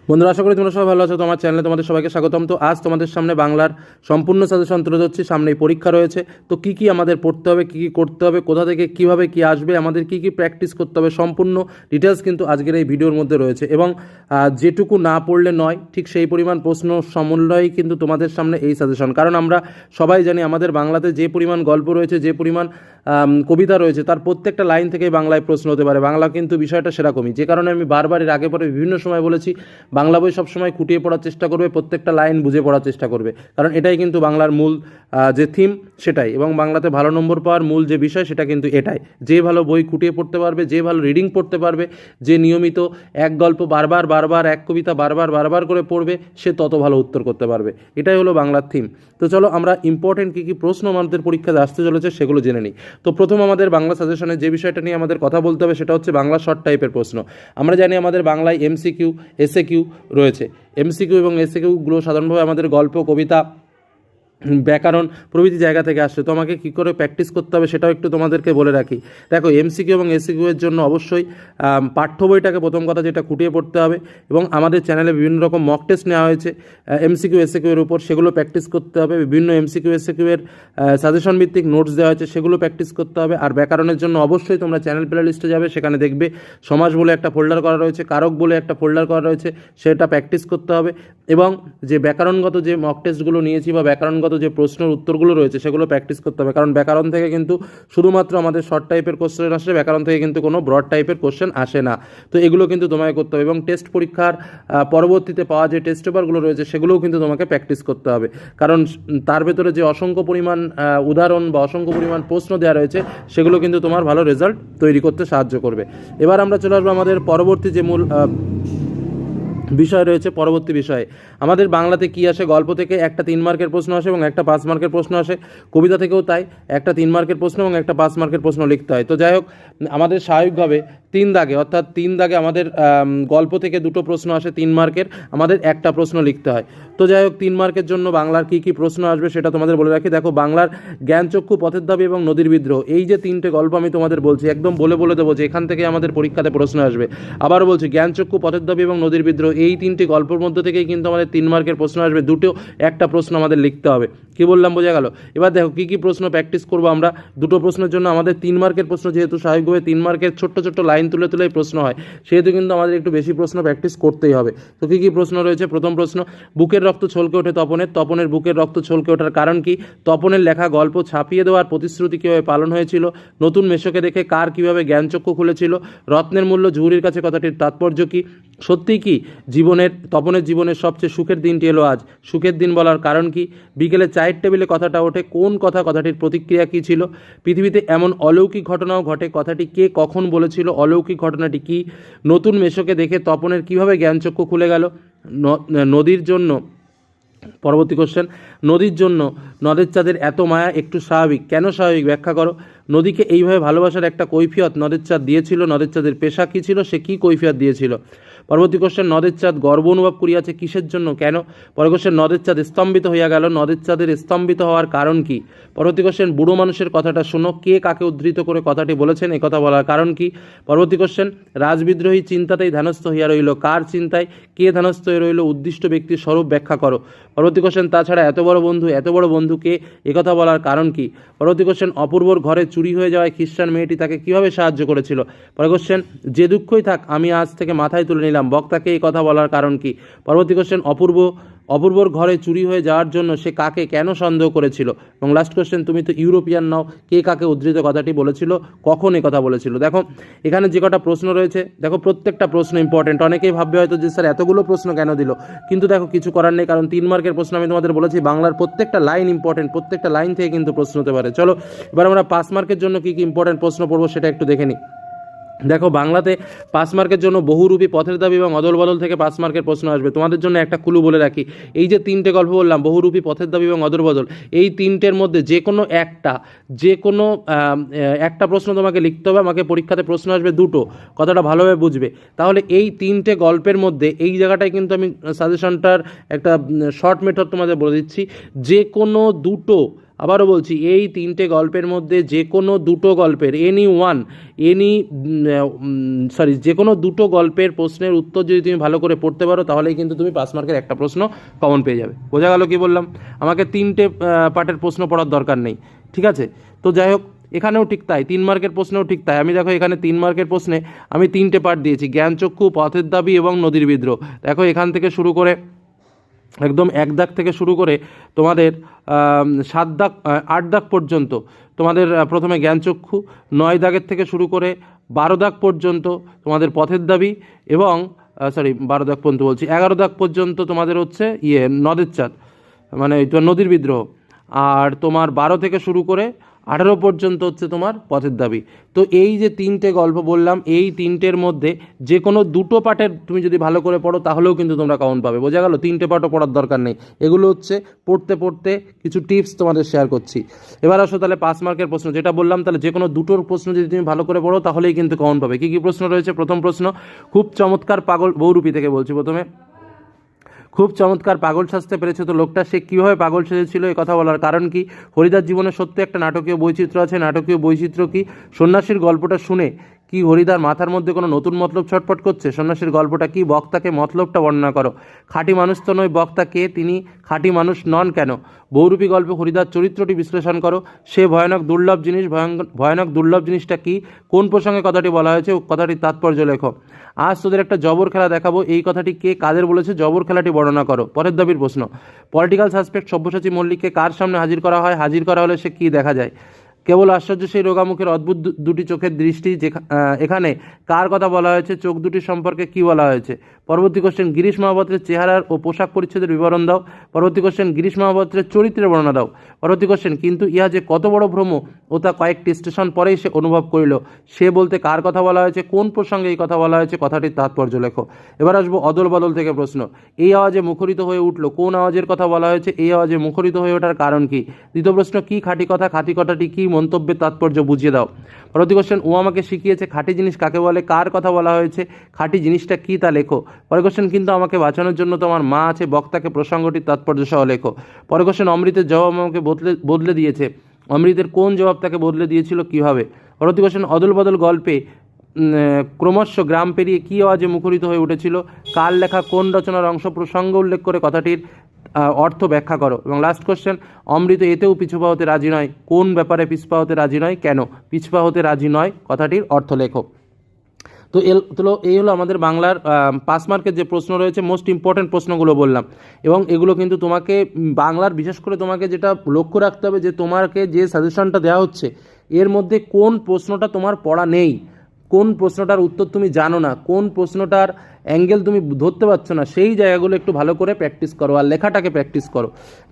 বন্ধুরা, আশা করি তোমরা সবাই ভালো আছো। তোমার চ্যানেলে তোমাদের সবাইকে স্বাগতম। তো আজ তোমাদের সামনে বাংলার সম্পূর্ণ সাজেশন তুলে ধরছি। সামনেই পরীক্ষা রয়েছে, তো কী কী আমাদের পড়তে হবে, কী কী করতে হবে, কোথা থেকে কীভাবে কী আসবে, আমাদের কী কী প্র্যাকটিস করতে হবে, সম্পূর্ণ ডিটেলস কিন্তু আজকের এই ভিডিওর মধ্যে রয়েছে। এবং যেটুকু না পড়লে নয়, ঠিক সেই পরিমাণ প্রশ্ন সমন্বয়েই কিন্তু তোমাদের সামনে এই সাজেশন। কারণ আমরা সবাই জানি আমাদের বাংলাতে যে পরিমাণ গল্প রয়েছে, যে পরিমাণ কবিতা রয়েছে, তার প্রত্যেকটা লাইন থেকেই বাংলায় প্রশ্ন হতে পারে। বাংলা কিন্তু বিষয়টা সেরকমই, যে কারণে আমি বারবার এর আগে পরে বিভিন্ন সময় বলেছি, বাংলা বই সবসময় খুঁটিয়ে পড়ার চেষ্টা করবে, প্রত্যেকটা লাইন বুঝে পড়ার চেষ্টা করবে। কারণ এটাই কিন্তু বাংলার মূল যে থিম সেটাই, এবং বাংলাতে ভালো নম্বর পাওয়ার মূল যে বিষয় সেটা কিন্তু এটাই। যে ভালো বই খুঁটিয়ে পড়তে পারবে, যে ভালো রিডিং পড়তে পারবে, যে নিয়মিত এক গল্প বারবার এক কবিতা বারবার করে পড়বে, সে তত ভালো উত্তর করতে পারবে। এটাই হলো বাংলার থিম। তো চলো আমরা ইম্পর্টেন্ট কী কী প্রশ্ন আমাদের পরীক্ষাতে আসতে চলেছে সেগুলো জেনে নিই। তো প্রথম আমাদের বাংলা সাজেশনে যে বিষয়টা নিয়ে আমাদের কথা বলতে হবে সেটা হচ্ছে বাংলা শর্ট টাইপের প্রশ্ন। আমরা জানি আমাদের বাংলায় এমসিকিউ, এসএকিউ রয়েছে। এমসিকিউ এবং এসএকিউগুলো সাধারণভাবে আমাদের গল্প, কবিতা, ব্যাকরণ প্রভৃতি জায়গা থেকে আসছে। তো আমাকে কী করে প্র্যাকটিস করতে হবে সেটাও একটু তোমাদেরকে বলে রাখি। দেখো, এমসিকিউ এবং এসিকিউ এর জন্য অবশ্যই পাঠ্য বইটাকে প্রথম কথা যেটা খুঁটিয়ে পড়তে হবে, এবং আমাদের চ্যানেলে বিভিন্ন রকম মক টেস্ট নেওয়া হয়েছে এমসিকিউ এসিকিউ এর উপর, সেগুলো প্র্যাকটিস করতে হবে। বিভিন্ন এমসিকিউ এসিকিউ এর সাজেশন ভিত্তিক নোটস দেওয়া হয়েছে, সেগুলো প্র্যাকটিস করতে হবে। আর ব্যাকরণের জন্য অবশ্যই তোমরা চ্যানেল প্লে লিস্টে যাবে, সেখানে দেখবে সমাজ বলে একটা ফোল্ডার করা রয়েছে, কারক বলে একটা ফোল্ডার করা রয়েছে, সেটা প্র্যাকটিস করতে হবে। এবং যে ব্যাকরণগত যে মক টেস্টগুলো নিয়েছি বা ব্যাকরণগত যে প্রশ্নের উত্তরগুলো রয়েছে সেগুলো প্র্যাকটিস করতে হবে। কারণ ব্যাকরণ থেকে কিন্তু শুধুমাত্র আমাদের শর্ট টাইপের কোশ্চেন আসে, ব্যাকরণ থেকে কিন্তু কোনো ব্রড টাইপের কোশ্চেন আসে না। তো এগুলো কিন্তু তোমাকে করতে হবে, এবং টেস্ট পরীক্ষার পরবর্তীতে পাওয়া যে টেস্ট পেপারগুলো রয়েছে সেগুলোও কিন্তু তোমাকে প্র্যাকটিস করতে হবে। কারণ তার ভেতরে যে অসংখ্য পরিমাণ উদাহরণ বা অসংখ্য পরিমাণ প্রশ্ন দেওয়া রয়েছে সেগুলো কিন্তু তোমার ভালো রেজাল্ট তৈরি করতে সাহায্য করবে। এবার আমরা চলে আসবো আমাদের পরবর্তী যে মূল বিষয় রয়েছে। পরবর্তী বিষয়ে আমাদের বাংলাতে কি আসে, গল্প থেকে একটা 3 মার্কের প্রশ্ন আসে এবং একটা 5 মার্কের প্রশ্ন আসে, কবিতা থেকেও তাই, একটা 3 মার্কের প্রশ্ন এবং একটা 5 মার্কের প্রশ্ন লিখতে হয়। তো যাই হোক, আমাদের স্বাভাবিকভাবে 3 দাগে, অর্থাৎ 3 দাগে আমাদের গল্প থেকে 2টো প্রশ্ন আসে 3 মার্কের, আমাদের একটা প্রশ্ন লিখতে হয়। তো যাই হোক, 3 মার্কের জন্য বাংলার কী কী প্রশ্ন আসবে সেটা তোমাদের বলে রাখি। দেখো, বাংলার জ্ঞানচক্ষু, পথের দাবি এবং নদীর বিদ্রোহ, এই যে 3টে গল্প আমি তোমাদের বলছি, একদম বলে দেবো যে এখান থেকে আমাদের পরীক্ষাতে প্রশ্ন আসবে। আবারও বলছি, জ্ঞানচক্ষু, পথের দাবি এবং নদীর বিদ্রোহ, এই 3টে গল্পের মধ্যে থেকেই কিন্তু আমাদের 3 মার্কের প্রশ্ন আসবে। একটা প্রশ্ন আমাদের লিখতে হবে। কি বললাম, বোঝা গেল? এবার দেখো কী কী প্রশ্ন প্র্যাকটিস করবো আমরা। 2টো প্রশ্নের জন্য আমাদের 3 মার্কের প্রশ্ন, যেহেতু স্বাভাবিকভাবে 3 মার্কের ছোট্ট লাইন তুলে প্রশ্ন হয়, সেহেতু কিন্তু আমাদের একটু বেশি প্রশ্ন প্র্যাকটিস করতেই হবে। তো কী কী প্রশ্ন রয়েছে? প্রথম প্রশ্ন, বুকের রক্ত ছলকে ওঠে তপনের বুকের রক্ত ছলকে ওঠার কারণ কি? তপনের লেখা গল্প ছাপিয়ে দেওয়ার প্রতিশ্রুতি কীভাবে পালন হয়েছিল? নতুন মেশোকে দেখে কার কীভাবে জ্ঞানচক্ষু খুলেছিল? রত্নের মূল্য ঝুড়ির কাছে কথাটির তাৎপর্য কি? সত্যি কি তপনের জীবনের সবচেয়ে সুখের দিনটি এলো আজ? সুখের দিন বলার কারণ কি? বিকেলে চায়ের টেবিলে কথাটা ওঠে, কোন কথাটির প্রতিক্রিয়া কী ছিল? পৃথিবীতে এমন অলৌকিক ঘটনাও ঘটে, কথাটি কে কখন বলেছিল? অলৌকিক ঘটনাটি কি? নতুন মেশোকে দেখে তপনের কীভাবে জ্ঞানচক্ষু খুলে গেল? নদীর জন্য, পরবর্তী কোশ্চেন, নদীর জন্য নদের চাঁদের এত মায়া একটু স্বাভাবিক, কেন স্বাভাবিক ব্যাখ্যা করো? নদীকে এইভাবে ভালোবাসার একটা কৈফিয়ত নদের চাঁদ দিয়েছিল, নদের চাঁদের পেশা কী ছিল, সে কী কৈফিয়ত দিয়েছিল? পরবর্তী কোশ্চেন, নদের চাঁদ গর্ব অনুভব করিয়াছে কিসের জন্য, কেন? পরের কোশ্চেন, নদের চাঁদ স্তম্ভিত হইয়া গেল, নদের চাঁদের স্তম্ভিত হওয়ার কারণ কি? পরবর্তী কোশ্চেন, বুড়ো মানুষের কথাটা শোনো, কে কাকে উদ্ধৃত করে কথাটি বলেছেন, এ কথা বলার কারণ কি? পরবর্তী কোশ্চেন, রাজবিদ্রোহী চিন্তাতেই ধ্যানস্থ হইয়া রইল, কার চিন্তায়? কে ধ্যানস্থ হয়ে রইল? উদ্দিষ্ট ব্যক্তির স্বরূপ ব্যাখ্যা করো। পরবর্তী কোশ্চেন, তাছাড়া এত বড় বন্ধু কে, একথা বলার কারণ কি? পরবর্তী কোশ্চেন, অপূর্বর ঘরে চুরি হয়ে যাওয়ায় খ্রিস্টান মেয়েটি তাকে কীভাবে সাহায্য করেছিল? পরের কোশ্চেন, যে দুঃখই থাক আমি আজ থেকে মাথায় তুলে নিলাম, বক্তাকে এই কথা বলার কারণ কি? পরবর্তী কোশ্চেন, অপূর্বর ঘরে চুরি হয়ে যাওয়ার জন্য সে কাকে কেন সন্দেহ করেছিল? এবং লাস্ট কোশ্চেন, তুমি তো ইউরোপিয়ান নাও, কে কাকে উদ্ধৃত কথাটি বলেছিল, কখন এ কথা বলেছিল? দেখো, এখানে যে কটা প্রশ্ন রয়েছে, দেখো প্রত্যেকটা প্রশ্ন ইম্পর্টেন্ট। অনেকেই ভাববে হয়তো যে স্যার এতগুলো প্রশ্ন কেন দিল, কিন্তু দেখো কিছু করার নেই, কারণ 3 মার্কের প্রশ্ন আমি তোমাদের বলেছি, বাংলার প্রত্যেকটা লাইন ইম্পর্টেন্ট, প্রত্যেকটা লাইন থেকে কিন্তু প্রশ্ন হতে পারে। চলো এবার আমরা 5 মার্কের জন্য কী কী ইম্পর্টেন্ট প্রশ্ন পড়বো সেটা একটু দেখে নিই। দেখো, বাংলাতে 5 মার্কের জন্য বহুরূপী, পথের দাবি এবং অদল বদল থেকে 5 মার্কের প্রশ্ন আসবে। তোমাদের জন্য একটা ক্লু বলে রাখি, এই যে 3টে গল্প বললাম, বহুরূপী, পথের দাবি এবং অদল বদল, এই 3টের মধ্যে যে কোনো একটা প্রশ্ন তোমাকে লিখতে হবে। আমাকে পরীক্ষাতে প্রশ্ন আসবে 2টো, কথাটা ভালোভাবে বুঝবে। তাহলে এই 3টে গল্পের মধ্যে এই জায়গাটায় কিন্তু আমি সাজেশনটার একটা শর্ট মেথড তোমাদের বলে দিচ্ছি, যে কোনো 2টো আবারও বলছি, এই তিনটে গল্পের মধ্যে যে কোনো দুটো গল্পের যে কোনো দুটো গল্পের প্রশ্নের উত্তর যদি তুমি ভালো করে পড়তে পারো, তাহলেই কিন্তু তুমি 5 মার্কের একটা প্রশ্ন কমন পেয়ে যাবে। বোঝা গেল কি বললাম? আমাকে 3টে পার্টের প্রশ্ন পড়ার দরকার নেই, ঠিক আছে? তো যাই হোক, এখানেও ঠিক তাই, 3 মার্কের প্রশ্নেও ঠিক তাই। আমি দেখো এখানে 3 মার্কের প্রশ্নে আমি 3টে পার্ট দিয়েছি, জ্ঞানচক্ষু, পথের দাবি এবং নদীর বিদ্রোহ। দেখো এখান থেকে শুরু করে একদম 1 দাগ থেকে শুরু করে তোমাদের 7 দাগ 8 দাগ পর্যন্ত তোমাদের প্রথমে জ্ঞানচক্ষু, 9 দাগের থেকে শুরু করে 12 দাগ পর্যন্ত তোমাদের পথের দাবি, এবং 12 দাগ পর্যন্ত বলছি, 11 দাগ পর্যন্ত তোমাদের হচ্ছে নদের চাঁদ, মানে তোমার নদীর বিদ্রোহ। আর তোমার 12 থেকে শুরু করে 18 পর্যন্ত হচ্ছে তোমার পথের দাবি। তো এই যে 3টে গল্প বললাম, এই 3টের মধ্যে যে কোনো দুটো পার্টের তুমি যদি ভালো করে পড়ো, তাহলেও কিন্তু তোমরা কমন পাবে। বোঝা গেল? 3টে পার্টও পড়ার দরকার নেই। এগুলো হচ্ছে পড়তে পড়তে কিছু টিপস তোমাদের শেয়ার করছি। এবার আসো তাহলে 5 মার্কের প্রশ্ন, যেটা বললাম, তাহলে যে কোনো দুটোর প্রশ্ন যদি তুমি ভালো করে পড়ো, তাহলেই কিন্তু কমন পাবে। কী কী প্রশ্ন রয়েছে? প্রথম প্রশ্ন, খুব চমৎকার পাগল, বহুরূপী থেকে বলছি প্রথমে। খুব চমৎকার পাগল সাজতে পেরেছে তো লোকটা, সে কীভাবে পাগল সেজেছিল এ কথা বলার কারণ কি? হরিদার জীবনে সত্যি একটা নাটকীয় বৈচিত্র্য আছে, নাটকীয় বৈচিত্র্য কি? সন্ন্যাসীর গল্পটা শুনে কি হরিদার মাথার মধ্যে কোনো নতুন মতলব ছটফট করছে? সন্ন্যাসীর গল্পটা কি? বক্তাকে মতলবটা বর্ণনা করো। খাঁটি মানুষ তো নয় বক্তা, কে তিনি? খাঁটি মানুষ নন কেন? বহুরূপী গল্পে হরিদার চরিত্রটি বিশ্লেষণ করো। সে ভয়ানক দুর্লভ জিনিস, ভয়ানক দুর্লভ জিনিসটা কি? কোন প্রসঙ্গে কথাটি বলা হয়েছে? কথাটির তাৎপর্য লেখো। আজ তোদের একটা জবর খেলা দেখাবো, এই কথাটি কে কাদের বলেছে? জবর খেলাটি বর্ণনা করো। পরের দাবির প্রশ্ন, পলিটিক্যাল সাসপেক্ট সব্যসাচী মল্লিককে কার সামনে হাজির করা হয়? হাজির করা হলে সে কী দেখা যায়? কেবল আশ্চর্য সেই রোগামুখের অদ্ভুত দুটি চোখের দৃষ্টি, এখানে কার কথা বলা হয়েছে? চোখ দুটি সম্পর্কে কি বলা হয়েছে? পরবর্তী কোশ্চেন, গিরিশ মহাপাত্রের চেহারার ও পোশাক পরিচ্ছদের বিবরণ দাও। পরবর্তী কোশ্চেন, গিরিশ মহাপাত্রের চরিত্রের বর্ণনা দাও। পরবর্তী কোশ্চেন, কিন্তু ইহা যে কত বড় ভ্রম ও তা কয়েকটি স্টেশন পরেই সে অনুভব করিল, সে বলতে কার কথা বলা হয়েছে? কোন প্রসঙ্গে এই কথা বলা হয়েছে? কথাটির তাৎপর্য লেখো। এবার আসবো অদল বদল থেকে প্রশ্ন, এই আওয়াজে মুখরিত হয়ে উঠল, কোন আওয়াজের কথা বলা হয়েছে? এই আওয়াজে মুখরিত হয়ে ওঠার কারণ কি? দ্বিতীয় প্রশ্ন, কি খাঁটি কথা? খাঁটি কথাটি কি? মন্তব্যের তাৎপর্য বুঝিয়ে দাও। পরবর্তী কোশ্চেন, ও আমাকে শিখিয়েছে খাঁটি জিনিস কাকে বলে? কার কথা বলা হয়েছে? খাঁটি জিনিসটা কি তা লেখো। পরের কোশ্চেন, কিন্তু আমাকে বাঁচানোর জন্য তো আমার মা আছে, বক্তাকে প্রসঙ্গটির তাৎপর্য সহ লেখো। পরের কোশ্চেন, অমৃতের জবাব আমাকে বদলে দিয়েছে, অমৃতের কোন জবাব তাকে বদলে দিয়েছিল, কীভাবে? পরবর্তী কোশ্চেন, অদল বদল গল্পে ক্রমশ গ্রাম পেরিয়ে কী আওয়াজে মুখরিত হয়ে উঠেছিল? কার লেখা কোন রচনার অংশ? প্রসঙ্গ উল্লেখ করে কথাটির অর্থ ব্যাখ্যা করো। এবং লাস্ট কোশ্চেন, অমৃত এতেও পিছুপা হতে রাজি নয়, কোন ব্যাপারে পিছুপা হতে রাজি নয়, কেন পিছুপা হতে রাজি নয়, কথাটির অর্থ লেখো। তো এই হলো আমাদের বাংলার 5 মার্কের যে প্রশ্ন রয়েছে, মোস্ট ইম্পর্ট্যান্ট প্রশ্নগুলো বললাম। এবং এগুলো কিন্তু তোমাকে বাংলার বিশেষ করে তোমাকে যেটা লক্ষ্য রাখতে হবে, যে তোমাকে যে সাজেশনটা দেওয়া হচ্ছে এর মধ্যে কোন প্রশ্নটা তোমার পড়া নেই, কোন প্রশ্নটার উত্তর তুমি জানো না, কোন প্রশ্নটার অ্যাঙ্গেল তুমি ধরতে পারছো না, সেই জায়গাগুলো একটু ভালো করে প্র্যাকটিস করো আর লেখাটাকে প্র্যাকটিস করো।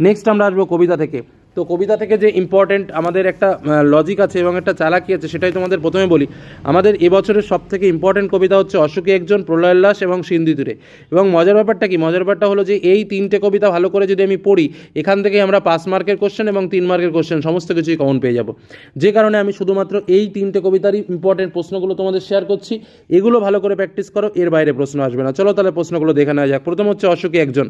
নেক্সট আমরা আসবো কবিতা থেকে। তো কবিতা থেকে যে ইম্পর্টেন্ট আমাদের একটা লজিক আছে এবং একটা চালাকি আছে, সেটাই তোমাদের প্রথমে বলি। আমাদের এবছরের সবথেকে ইম্পর্টেন্ট কবিতা হচ্ছে অশোকে একজন, প্রলয়োল্লাস এবং সিন্ধুতীরে। এবং মজার ব্যাপারটা কি? মজার ব্যাপারটা হলো যে এই 3টে কবিতা ভালো করে যদি আমি পড়ি, এখান থেকে আমরা 5 মার্কের কোশ্চেন এবং 3 মার্কের কোশ্চেন সমস্ত কিছুই কমন পেয়ে যাব। যে কারণে আমি শুধুমাত্র এই 3টে কবিতারই ইম্পর্টেন্ট প্রশ্নগুলো তোমাদের শেয়ার করছি। এগুলো ভালো করে প্র্যাকটিস করো, এর বাইরে প্রশ্ন আসবে না। চলো তাহলে প্রশ্নগুলো দেখে নেওয়া যাক। প্রথম হচ্ছে অশোকে একজন।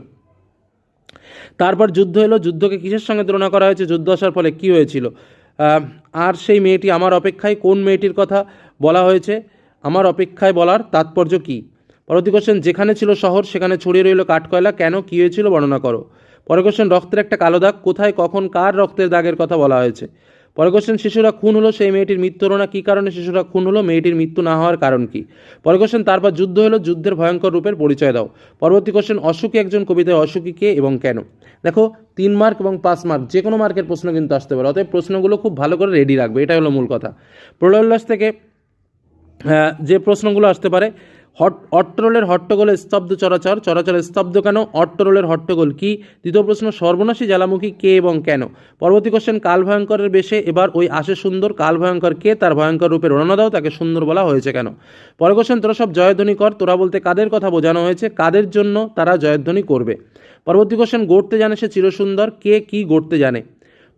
তারপর যুদ্ধ এলো, যুদ্ধকে কিসের সঙ্গে তুলনা করা হয়েছে? যুদ্ধ আসার ফলে কী হয়েছিল? আর সেই মেয়েটি আমার অপেক্ষায়, কোন মেয়েটির কথা বলা হয়েছে? আমার অপেক্ষায় বলার তাৎপর্য কী? পরবর্তী কোশ্চেন, যেখানে ছিল শহর সেখানে ছড়িয়ে রইল কাঠকয়লা, কেন কী হয়েছিল বর্ণনা করো। পরের কোশ্চেন, রক্তের একটা কালো দাগ, কোথায় কখন কার রক্তের দাগের কথা বলা হয়েছে? পরের কোশ্চেন, শিশুরা খুন হলো, সেই মেয়েটির মৃত্যু হলো না, কী কারণে শিশুরা খুন হলো? মেয়েটির মৃত্যু না হওয়ার কারণ কী? পরের কোশ্চেন, তারপর যুদ্ধ হলো, যুদ্ধের ভয়ঙ্কর রূপের পরিচয় দাও। পরবর্তী কোশ্চেন, অশোকে একজন কবিতায় অশোকী কে এবং কেন? দেখো 3 মার্ক এবং 5 মার্ক যে কোনো মার্কের প্রশ্ন কিন্তু আসতে পারে, অতএব প্রশ্নগুলো খুব ভালো করে রেডি রাখবে, এটাই হলো মূল কথা। প্রলয়োল্লাস থেকে যে প্রশ্নগুলো আসতে পারে, অট্টরোলের হট্টগোলে স্তব্ধ চরাচর, চরাচরের স্তব্ধ কেন? অট্টরোলের হট্টগোল কি? দ্বিতীয় প্রশ্ন, সর্বনাশী জ্বালামুখী কে এবং কেন? পরবর্তী কোশ্চেন, কাল ভয়ঙ্করের বেশে এবার ওই আসে সুন্দর, কাল ভয়ঙ্কর কে? তার ভয়ঙ্কর রূপে বর্ণনা দাও, তাকে সুন্দর বলা হয়েছে কেন? পরের কোশ্চেন, তোরা সব জয়ধ্বনি কর, তোরা বলতে কাদের কথা বোঝানো হয়েছে? কাদের জন্য তারা জয়ধ্বনি করবে? পরবর্তী কোশ্চেন, গড়তে জানে সে চিরসুন্দর, কে কি গড়তে জানে?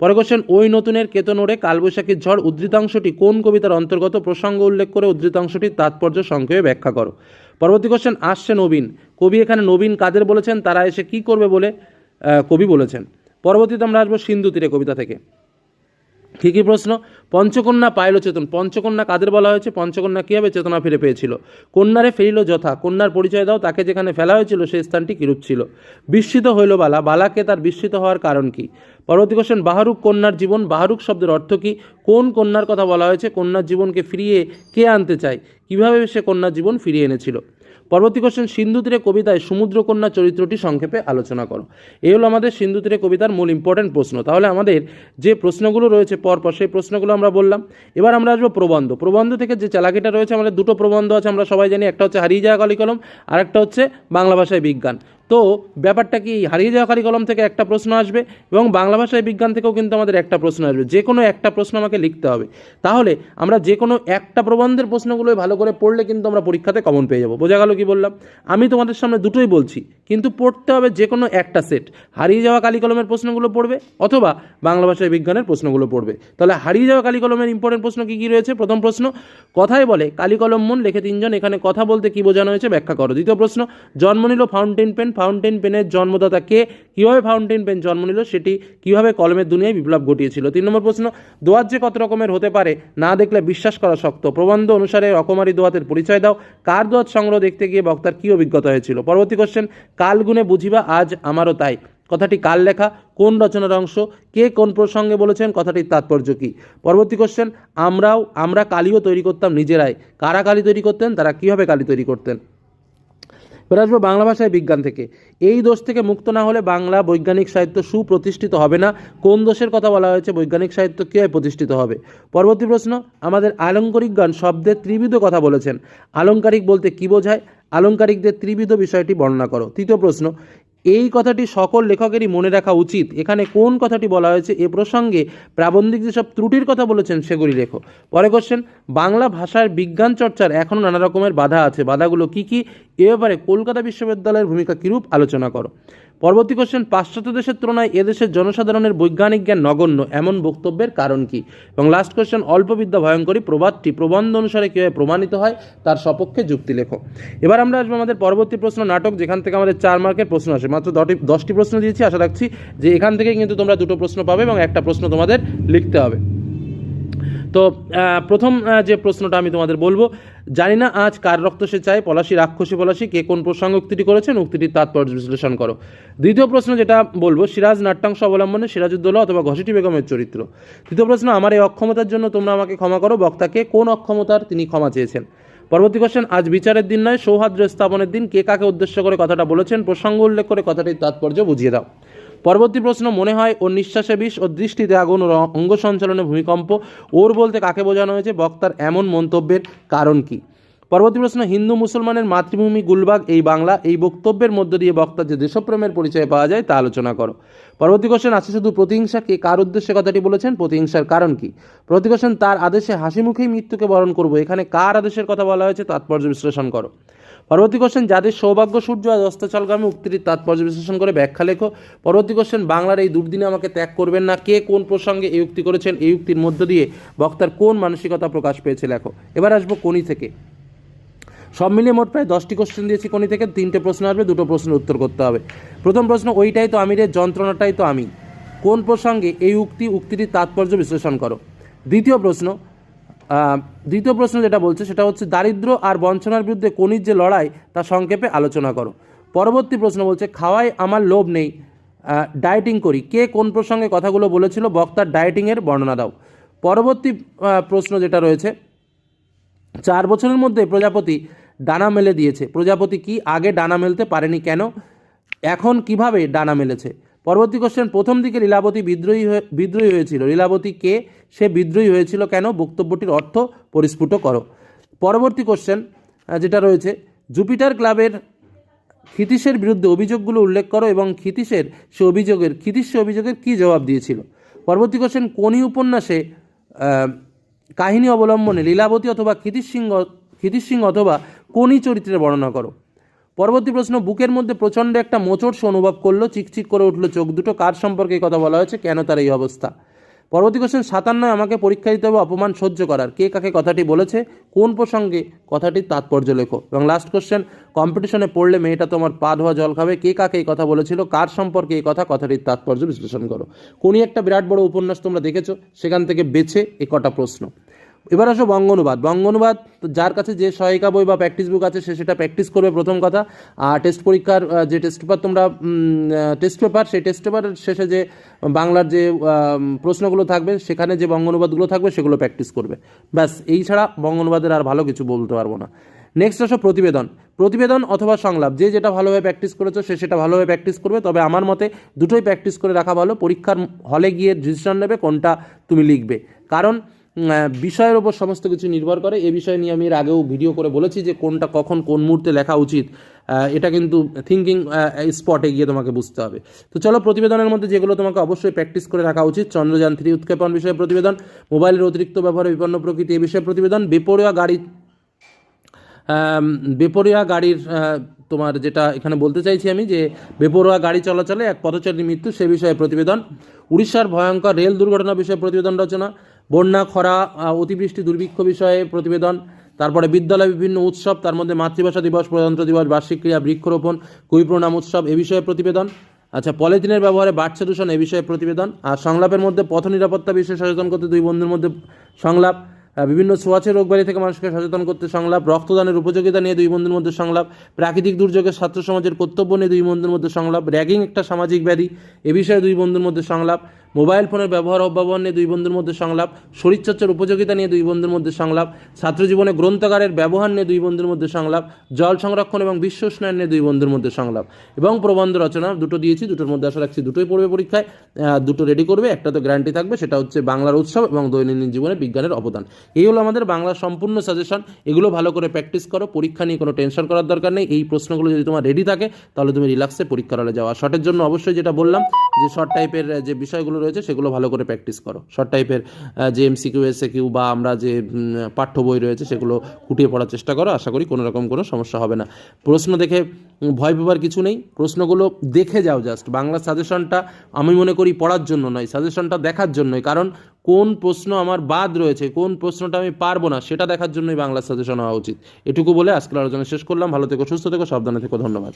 পরের কোশ্চেন, ওই নতুনের কেতন ওড়ে কালবৈশাখীর ঝড় উদ্ধৃতাংশটি কোন কবিতার অন্তর্গত? প্রসঙ্গ উল্লেখ করে উদ্ধৃতাংশটির তাৎপর্য সংক্ষেপে ব্যাখ্যা করো। পরবর্তী কোশ্চেন, আসছে নবীন, কবি এখানে নবীন কাদের বলেছেন? তারা এসে কি করবে বলে কবি বলেছেন। পরবর্তীতে আমরা আসবো সিন্ধু তীরে কবিতা থেকে। কী কী প্রশ্ন? পঞ্চকন্যা পাইল চেতন, পঞ্চকন্যা কাদের বলা হয়েছে? পঞ্চকন্যা কীভাবে চেতনা ফিরে পেয়েছিল? কন্যারে ফেরিল যথা, কন্যার পরিচয় দাও, তাকে যেখানে ফেলা হয়েছিল সেই স্থানটি কিরূপ ছিল? বিস্মিত হইল বালা, বালাকে তার বিস্মিত হওয়ার কারণ কি? পরবর্তী কোশ্চেন, বাহারুক কন্যার জীবন, বাহারুক শব্দের অর্থ কী? কোন কন্যার কথা বলা হয়েছে? কন্যার জীবনকে ফিরিয়ে কে আনতে চায়? কীভাবে সে কন্যার জীবন ফিরিয়ে এনেছিল? পরবর্তী কোশ্চেন, সিন্ধু তীরে কবিতায় সমুদ্রকন্যা চরিত্রটি সংক্ষেপে আলোচনা করো। এই হলো আমাদের সিন্ধু তীরে কবিতার মূল ইম্পর্টেন্ট প্রশ্ন। তাহলে আমাদের যে প্রশ্নগুলো রয়েছে পরপর সেই প্রশ্নগুলো আমরা বললাম। এবার আমরা আসবো প্রবন্ধ। প্রবন্ধ থেকে যে চালাকিটা রয়েছে, আমাদের দুটো প্রবন্ধ আছে, আমরা সবাই জানি, একটা হচ্ছে হারিয়ে যাওয়া কালিকলম, আর একটা হচ্ছে বাংলা ভাষায় বিজ্ঞান। তো ব্যাপারটা কি, হারিয়ে যাওয়া কারিকলম থেকে একটা প্রশ্ন আসবে এবং বাংলা ভাষায় বিজ্ঞান থেকেও কিন্তু আমাদের একটা প্রশ্ন আসবে। যে কোনো একটা প্রশ্ন আমাকে লিখতে হবে। তাহলে আমরা যে কোনো একটা প্রবন্ধের প্রশ্নগুলোই ভালো করে পড়লে কিন্তু আমরা পরীক্ষাতে কমন পেয়ে যাবো। বোঝা গেল কি বললাম? আমি তোমাদের সামনে দুটোই বলছি, কিন্তু পড়তে হবে যে কোনো একটা সেট। হারিয়ে যাওয়া কালিকলমের প্রশ্নগুলো পড়বে অথবা বাংলা ভাষায় বিজ্ঞানের প্রশ্নগুলো পড়বে। তাহলে হারিয়ে যাওয়া কালিকলমের ইম্পর্টেন্ট প্রশ্ন কী কী রয়েছে? প্রথম প্রশ্ন, কথায় বলে কালিকলম মন লেখে তিনজন, এখানে কথা বলতে কী বোঝানো হয়েছে ব্যাখ্যা করো। দ্বিতীয় প্রশ্ন, জন্ম নিল ফাউন্টেন পেন, ফাউন্টেন পেনের জন্মদাতা কে? কীভাবে ফাউন্টেন পেন জন্ম নিল, সেটি কীভাবে কলমের দুনিয়ায় বিপ্লব ঘটিয়েছিল। 3 নম্বর প্রশ্ন, দোয়াত যে কত রকমের হতে পারে না দেখলে বিশ্বাস করা শক্ত, প্রবন্ধ অনুসারে রকমারি দোয়াতের পরিচয় দাও। কার দোয়াত সংগ্রহ দেখতে গিয়ে বক্তার কী অভিজ্ঞতা হয়েছিল? পরবর্তী কোশ্চেন, কাল গুণে বুঝিবা আজ আমারও তাই, কথাটি কার লেখা? কোন রচনার অংশ? কে কোন প্রসঙ্গে বলেছেন? কথাটির তাৎপর্য কী? পরবর্তী কোশ্চেন, আমরা কালিও তৈরি করতাম নিজেরাই, কারা কালি তৈরি করতেন, তারা কীভাবে কালি তৈরি করতেন? এবার আসবো বাংলা ভাষায় বিজ্ঞান থেকে। এই দোষ থেকে মুক্ত না হলে বাংলা বৈজ্ঞানিক সাহিত্য সুপ্রতিষ্ঠিত হবে না। কোন দোষের কথা বলা হয়েছে? বৈজ্ঞানিক সাহিত্য কীভাবে প্রতিষ্ঠিত হবে? পরবর্তী প্রশ্ন, আমাদের আলংকারিক গান শব্দের ত্রিবিধ কথা বলেছেন, আলংকারিক বলতে কী বোঝায়? আলংকারিকদের ত্রিবিধ বিষয়টি বর্ণনা করো। তৃতীয় প্রশ্ন, এই কথাটি সকল লেখকেরই মনে রাখা উচিত, এখানে কোন কথাটি বলা হয়েছে? এ প্রসঙ্গে প্রাবন্ধিক যেসব ত্রুটির কথা বলেছেন সেগুলি লেখো। পরে কোশ্চেন, বাংলা ভাষার বিজ্ঞান চর্চার এখনও নানা রকমের বাধা আছে, বাধাগুলো কী কী? এ ব্যাপারে কলকাতা বিশ্ববিদ্যালয়ের ভূমিকা কীরূপ আলোচনা করো। পরবর্তী কোশ্চেন, পাশ্চাত্য দেশের তুলনায় এদেশের জনসাধারণের বৈজ্ঞানিক জ্ঞান নগণ্য, এমন বক্তব্যের কারণ কী? এবং লাস্ট কোশ্চেন, অল্প বিদ্যা ভয়ঙ্করী প্রবাদটি প্রবন্ধ অনুসারে কীভাবে প্রমাণিত হয়, তার সপক্ষে যুক্তি লেখো। এবার আমরা আসবো আমাদের পরবর্তী প্রশ্ন, নাটক, যেখান থেকে আমাদের 4 মার্কের প্রশ্ন আসে। মাত্র 10টি প্রশ্ন দিয়েছি, আশা রাখছি যে এখান থেকেই কিন্তু তোমরা 2টো প্রশ্ন পাবে এবং একটা প্রশ্ন তোমাদের লিখতে হবে। তো প্রথম যে প্রশ্নটা আমি তোমাদের বলবো, জানি না আজ কার রক্ত সে চায়, পলাশী রাক্ষসী পলাশী, কে কোন প্রসঙ্গে উক্তিটি করেছেন, উক্তিটির তাৎপর্য বিশ্লেষণ করো। দ্বিতীয় প্রশ্ন যেটা বলবো, সিরাজ নাট্যাংশ অবলম্বনে সিরাজউদ্দৌলা অথবা ঘসিটি বেগমের চরিত্র। তৃতীয় প্রশ্ন, আমার এই অক্ষমতার জন্য তোমরা আমাকে ক্ষমা করো, বক্তাকে কোন অক্ষমতার তিনি ক্ষমা চেয়েছেন। পরবর্তী কোশ্চেন, আজ বিচারের দিন নয় সৌহার্দ্য স্থাপনের দিন, কে কাকে উদ্দেশ্য করে কথাটা বলেছেন, প্রসঙ্গ উল্লেখ করে কথাটির তাৎপর্য বুঝিয়ে দাও। পরবর্তী প্রশ্ন, মনে হয় ওর নিঃশ্বাসে বিষ, ওর দৃষ্টিতে আগুন, ওর অঙ্গ সঞ্চালনে ভূমিকম্প, ওর বলতে কাকে বোঝানো হয়েছে, বক্তার এমন মন্তব্যের কারণ কী? পরবর্তী প্রশ্ন, হিন্দু মুসলমানের মাতৃভূমি গুলবাগ এই বাংলা, এই বক্তব্যের মধ্য দিয়ে বক্তার যে দেশপ্রেমের পরিচয় পাওয়া যায় তা আলোচনা করো। পরবর্তী কোশ্চেন, আছে শুধু প্রতিহিংসা, কে কার উদ্দেশ্যে কথাটি বলেছেন, প্রতিহিংসার কারণ কী? পরবর্তী কোশ্চেন, তার আদেশে হাসি মুখেই মৃত্যুকে বরণ করবো, এখানে কার আদেশের কথা বলা হয়েছে, তাৎপর্য বিশ্লেষণ করো। পরবর্তী কোশ্চেন, যাদের সৌভাগ্য সূর্য আজ অস্তাচলগামী, উক্তিটির তাৎপর্য বিশ্লেষণ করে ব্যাখ্যা লেখো। পরবর্তী কোশ্চেন, বাংলার এই দুর্দিনে আমাকে ত্যাগ করবেন না, কে কোন প্রসঙ্গে এই উক্তি করেছেন, এই উক্তির মধ্য দিয়ে বক্তার কোন মানসিকতা প্রকাশ পেয়েছে লেখো। এবার আসবো কোনি থেকে। সব মিলিয়ে মোট প্রায় 10টি কোশ্চেন দিয়েছি কোনি থেকে, 3টে প্রশ্ন আসবে, 2টো প্রশ্নের উত্তর করতে হবে। প্রথম প্রশ্ন, ওইটাই তো আমি রে, যন্ত্রণাটাই তো আমি, কোন প্রসঙ্গে এই উক্তিটির তাৎপর্য বিশ্লেষণ করো। দ্বিতীয় প্রশ্ন যেটা বলছে সেটা হচ্ছে, দারিদ্র্য আর বঞ্চনার বিরুদ্ধে কোনির যে লড়াই তা সংক্ষেপে আলোচনা করো। পরবর্তী প্রশ্ন বলছে, খাওয়ায় আমার লোভ নেই, ডায়েটিং করি, কে কোন প্রসঙ্গে কথাগুলো বলেছিল, বক্তার ডায়েটিংয়ের বর্ণনা দাও। পরবর্তী প্রশ্ন যেটা রয়েছে, 4 বছরের মধ্যে প্রজাপতি ডানা মেলে দিয়েছে, প্রজাপতি কি আগে ডানা মেলতে পারেনি কেন, এখন কিভাবে ডানা মেলেছে। পরবর্তী কোশ্চেন, প্রথম দিকে লীলাবতী বিদ্রোহী হয়েছিল, লীলাবতী কে, সে বিদ্রোহী হয়েছিল কেন, বক্তব্যটির অর্থ পরিস্ফুট করো। পরবর্তী কোশ্চেন যেটা রয়েছে, জুপিটার ক্লাবের ক্ষিতীশের বিরুদ্ধে অভিযোগগুলো উল্লেখ করো এবং ক্ষিতীশ সে অভিযোগের কী জবাব দিয়েছিল। পরবর্তী কোশ্চেন, কোনি উপন্যাসে কাহিনী অবলম্বনে লীলাবতী অথবা ক্ষিতীশ সিং অথবা কোনি চরিত্রের বর্ণনা করো। পরবর্তী প্রশ্ন, বুকের মধ্যে প্রচণ্ড একটা মোচড় সে অনুভব করলো, চিকচিক করে উঠলো চোখ দুটো, কার সম্পর্কে কথা বলা হয়েছে, কেন তার এই অবস্থা। পরবর্তী কোশ্চেন 57, আমাকে পরীক্ষা দিতে হবে অপমান সহ্য করার, কে কাকে কথাটি বলেছে, কোন প্রসঙ্গে কথাটির তাৎপর্য লেখো। এবং লাস্ট কোশ্চেন, কম্পিটিশনে পড়লে মেয়েটা তোমার পা ধোয়া জল খাবে, কে কাকে এই কথা বলেছিল, কার সম্পর্কে এই কথা, কথাটির তাৎপর্য বিশ্লেষণ করো। কোনই একটা বিরাট বড় উপন্যাস তোমরা দেখেছো, সেখান থেকে বেছে এ কটা প্রশ্ন। এবার আসো বঙ্গ অনুবাদ। বঙ্গ অনুবাদ তো যার কাছে যে সহায়িকা বই বা প্র্যাকটিস বুক আছে সে সেটা প্র্যাকটিস করবে প্রথম কথা। আর টেস্ট পরীক্ষার যে টেস্ট পেপার তোমরা টেস্ট পেপার, সেই টেস্ট পেপারের শেষে যে বাংলার যে প্রশ্নগুলো থাকবে সেখানে যে বঙ্গ অনুবাদগুলো থাকবে সেগুলো প্র্যাকটিস করবে। ব্যাস, এই ছাড়া বঙ্গ অনুবাদের আর ভালো কিছু বলতে পারবো না। নেক্সট আসো প্রতিবেদন। প্রতিবেদন অথবা সংলাপ, যে যেটা ভালোভাবে প্র্যাকটিস করেছো সে সেটা ভালোভাবে প্র্যাকটিস করবে। তবে আমার মতে দুটোই প্র্যাকটিস করে রাখা ভালো। পরীক্ষার হলে গিয়ে ডিসিশন নেবে কোনটা তুমি লিখবে, কারণ বিষয়ের ওপর সমস্ত কিছু নির্ভর করে। এ বিষয় নিয়ে আমি এর আগেও ভিডিও করে বলেছি যে কোনটা কখন কোন মুহূর্তে লেখা উচিত, এটা কিন্তু থিঙ্কিং স্পটে গিয়ে তোমাকে বুঝতে হবে। তো চলো, প্রতিবেদনের মধ্যে যেগুলো তোমাকে অবশ্যই প্র্যাকটিস করে রাখা উচিত: চন্দ্রযান 3 উৎক্ষেপণ বিষয়ে প্রতিবেদন, মোবাইলের অতিরিক্ত ব্যবহারে বিপন্ন প্রকৃতি এ বিষয়ে প্রতিবেদন, বেপরোয়া গাড়ির তোমার যেটা এখানে বলতে চাইছি আমি, যে বেপরোয়া গাড়ি চলাচলে এক পথচারীর মৃত্যু সে বিষয়ে প্রতিবেদন, উড়িষ্যার ভয়ঙ্কর রেল দুর্ঘটনা বিষয়ে প্রতিবেদন রচনা, বন্যা, খরা, অতিবৃষ্টি, দুর্ভিক্ষ বিষয়ে প্রতিবেদন, তারপরে বিদ্যালয়ে বিভিন্ন উৎসব, তার মধ্যে মাতৃভাষা দিবস, প্রজাতন্ত্র দিবস, বার্ষিক ক্রিয়া, বৃক্ষরোপণ, কবি প্রণাম উৎসব এ বিষয়ে প্রতিবেদন। আচ্ছা, পলিথিনের ব্যবহারে বাড়ছে দূষণ এ বিষয়ে প্রতিবেদন। আর সংলাপের মধ্যে পথ নিরাপত্তা বিষয়ে সচেতন করতে দুই বন্ধুর মধ্যে সংলাপ, বিভিন্ন ছোঁয়াচে রোগবাড়ি থেকে মানুষকে সচেতন করতে সংলাপ, রক্তদানের উপযোগিতা নিয়ে দুই বন্ধুর মধ্যে সংলাপ, প্রাকৃতিক দুর্যোগে ছাত্র সমাজের কর্তব্য নিয়ে দুই বন্ধুর মধ্যে সংলাপ, র্যাগিং একটা সামাজিক ব্যাধি এ বিষয়ে দুই বন্ধুর মধ্যে সংলাপ, মোবাইল ফোনের ব্যবহার অব্যবহার নিয়ে দুই বন্ধুর মধ্যে সংলাপ, শরীরচর্চার উপযোগিতা নিয়ে দুই বন্ধুর মধ্যে সংলাপ, ছাত্রজীবনে গ্রন্থাগারের ব্যবহার নিয়ে দুই বন্ধুর মধ্যে সংলাপ, জল সংরক্ষণ এবং বিশ্ব উষ্ণায়ন নিয়ে দুই বন্ধুর মধ্যে সংলাপ, এবং প্রবন্ধ রচনা দুটো দিয়েছি। দুটোর মধ্যে আশা রাখছি দুটোই পড়বে পরীক্ষায়, দুটো রেডি করবে। একটা তো গ্যারান্টি থাকবে, সেটা হচ্ছে বাংলার উৎসব এবং দৈনন্দিন জীবনে বিজ্ঞানের অবদান। এই হলো আমাদের বাংলার সম্পূর্ণ সাজেশন। এগুলো ভালো করে প্র্যাকটিস করো, পরীক্ষা নিয়ে কোনো টেনশন করার দরকার নেই। এই প্রশ্নগুলো যদি তোমার রেডি থাকে তাহলে তুমি রিল্যাক্সে পরীক্ষার হলে যাও। আর শর্টের জন্য অবশ্যই যেটা বললাম, যে শর্ট টাইপের যে বিষয়গুলো রয়েছে সেগুলো ভালো করে প্র্যাকটিস করো। শর্ট টাইপের যে এমসিকিউ, এসএকিউ বা আমরা যে পাঠ্য বই রয়েছে সেগুলো খুঁটিয়ে পড়ার চেষ্টা করো। আশা করি কোনো রকম কোনো সমস্যা হবে না। প্রশ্ন দেখে ভয় পাবার কিছু নেই, প্রশ্নগুলো দেখে যাও। জাস্ট বাংলা সাজেশনটা আমি মনে করি পড়ার জন্য নয়, সাজেশনটা দেখার জন্যই। কারণ কোন প্রশ্ন আমার বাদ রয়েছে, কোন প্রশ্নটা আমি পারবো না, সেটা দেখার জন্যই বাংলা সাজেশন হওয়া উচিত। এটুকু বলে আজকের আলোচনা শেষ করলাম। ভালো থেকো, সুস্থ থেকো, সাবধানে থেকো। ধন্যবাদ।